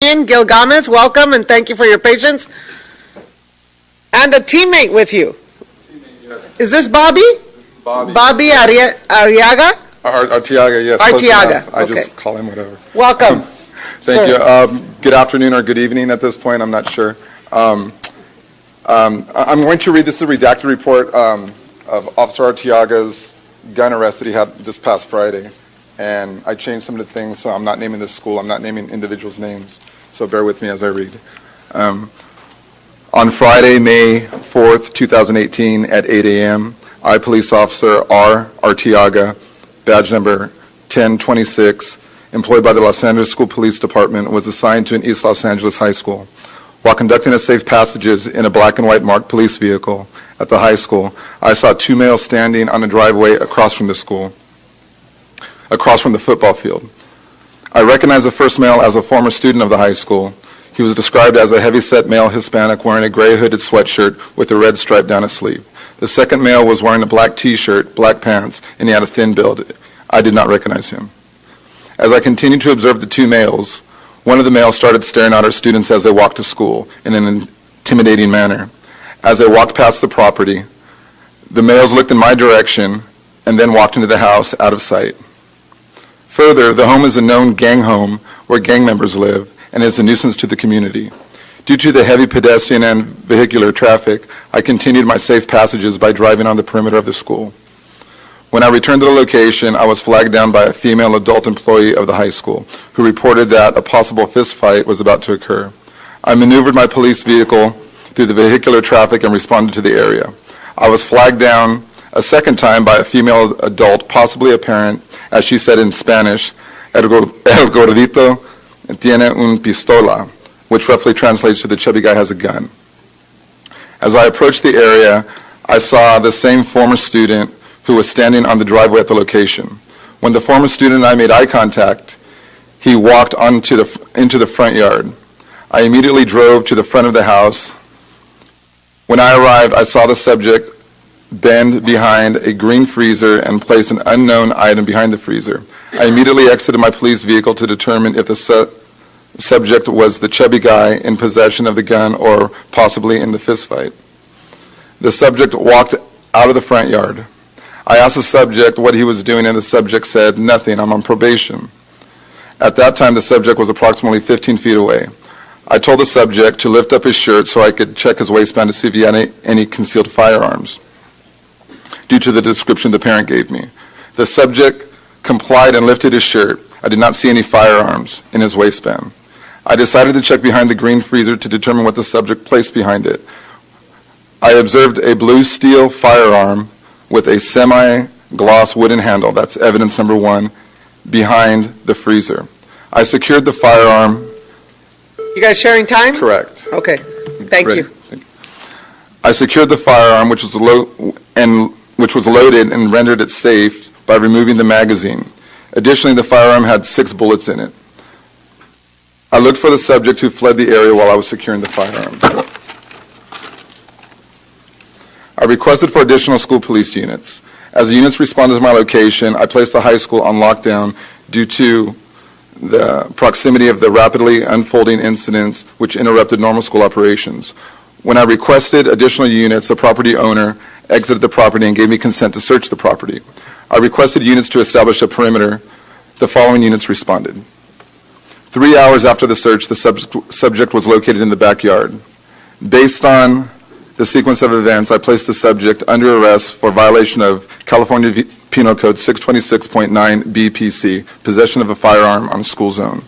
Gil Gamez, welcome and thank you for your patience. And a teammate with you. Yes. Is this Bobby? Bobby. Bobby Artiaga? Artiaga, yes. Artiaga. I Okay. just call him whatever. Welcome. Thank you. Good afternoon or good evening at this point, I'm not sure. I'm going to read, this is a redacted report of Officer Artiaga's gun arrest that he had this past Friday. And I changed some of the things, so I'm not naming the school, I'm not naming individuals' names, so bear with me as I read. On Friday, May 4th, 2018 at 8 a.m., I, Police Officer R. Artiaga, badge number 1026, employed by the Los Angeles School Police Department, was assigned to an East Los Angeles high school. While conducting a safe passages in a black and white marked police vehicle at the high school, I saw two males standing on a driveway across from the school, across from the football field. I recognized the first male as a former student of the high school. He was described as a heavy-set male Hispanic wearing a gray hooded sweatshirt with a red stripe down his sleeve. The second male was wearing a black t-shirt, black pants, and he had a thin build. I did not recognize him. As I continued to observe the two males, one of the males started staring at our students as they walked to school in an intimidating manner. As they walked past the property, the males looked in my direction and then walked into the house out of sight. Further, the home is a known gang home where gang members live and is a nuisance to the community. Due to the heavy pedestrian and vehicular traffic, I continued my safe passages by driving on the perimeter of the school. When I returned to the location, I was flagged down by a female adult employee of the high school who reported that a possible fist fight was about to occur. I maneuvered my police vehicle through the vehicular traffic and responded to the area. I was flagged down a second time by a female adult, possibly a parent, as she said in Spanish, El gordito tiene un pistola, which roughly translates to the chubby guy has a gun. As I approached the area, I saw the same former student who was standing on the driveway at the location. When the former student and I made eye contact, he walked into the front yard. I immediately drove to the front of the house. When I arrived, I saw the subject bend behind a green freezer and place an unknown item behind the freezer. I immediately exited my police vehicle to determine if the subject was the chubby guy in possession of the gun or possibly in the fist fight. The subject walked out of the front yard. I asked the subject what he was doing, and the subject said, "Nothing, I'm on probation." At that time, the subject was approximately 15 feet away. I told the subject to lift up his shirt so I could check his waistband to see if he had any concealed firearms, due to the description the parent gave me. The subject complied and lifted his shirt. I did not see any firearms in his waistband. I decided to check behind the green freezer to determine what the subject placed behind it. I observed a blue steel firearm with a semi-gloss wooden handle, that's evidence number one, behind the freezer. I secured the firearm. You guys sharing time? Correct. Okay, thank you. I secured the firearm, which was loaded and rendered it safe by removing the magazine. Additionally, the firearm had 6 bullets in it. I looked for the subject who fled the area while I was securing the firearm. I requested for additional school police units. As the units responded to my location, I placed the high school on lockdown due to the proximity of the rapidly unfolding incidents which interrupted normal school operations. When I requested additional units, the property owner exited the property and gave me consent to search the property. I requested units to establish a perimeter. The following units responded. 3 hours after the search, the subject was located in the backyard. Based on the sequence of events, I placed the subject under arrest for violation of California Penal Code 626.9 BPC, possession of a firearm on a school zone.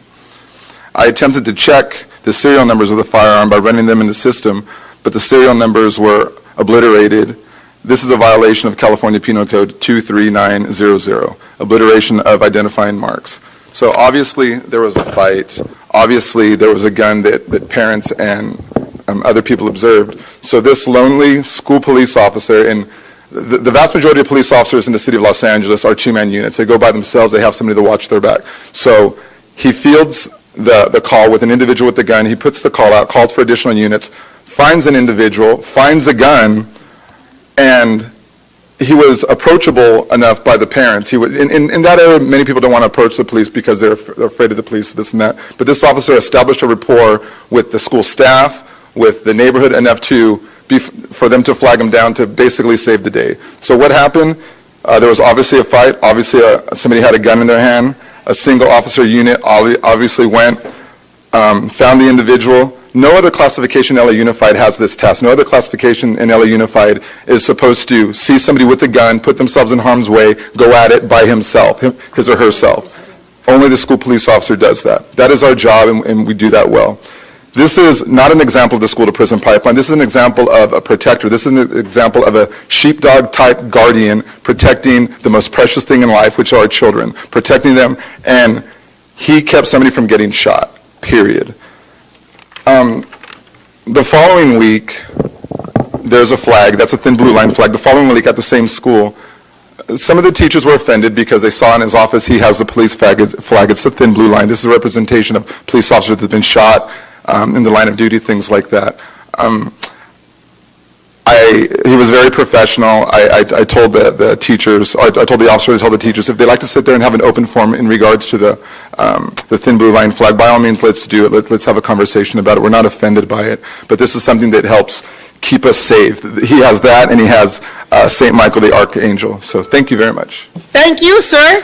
I attempted to check the serial numbers of the firearm by running them in the system, but the serial numbers were obliterated. This is a violation of California Penal Code 23900, obliteration of identifying marks. So obviously there was a fight. Obviously there was a gun that parents and other people observed. So this lonely school police officer, and the vast majority of police officers in the city of Los Angeles are two-man units. They go by themselves. They have somebody to watch their back. So he fields the call with an individual with the gun. He puts the call out, calls for additional units, finds an individual, finds a gun, and he was approachable enough by the parents. He was, in that area, many people don't want to approach the police because they're afraid of the police, this and that. But this officer established a rapport with the school staff, with the neighborhood enough for them to flag him down to basically save the day. So what happened? There was obviously a fight. Obviously, somebody had a gun in their hand. A single officer unit obviously went, found the individual. No other classification in LA Unified has this task. No other classification in LA Unified is supposed to see somebody with a gun, put themselves in harm's way, go at it by himself, his or herself. Only the school police officer does that. That is our job, and we do that well. This is not an example of the school-to-prison pipeline. This is an example of a protector. This is an example of a sheepdog-type guardian protecting the most precious thing in life, which are our children, protecting them, and he kept somebody from getting shot, period. The following week, there's a flag. That's a thin blue line flag. The following week at the same school, some of the teachers were offended because they saw in his office he has the police flag. It's a thin blue line. This is a representation of police officers that have been shot in the line of duty, things like that. He was very professional. I told the teachers, I told the officers, I told the teachers, if they like to sit there and have an open forum in regards to the thin blue line flag, by all means, let's do it. Let's have a conversation about it. We're not offended by it, but this is something that helps keep us safe. He has that, and he has St. Michael the Archangel. So thank you very much. Thank you, sir.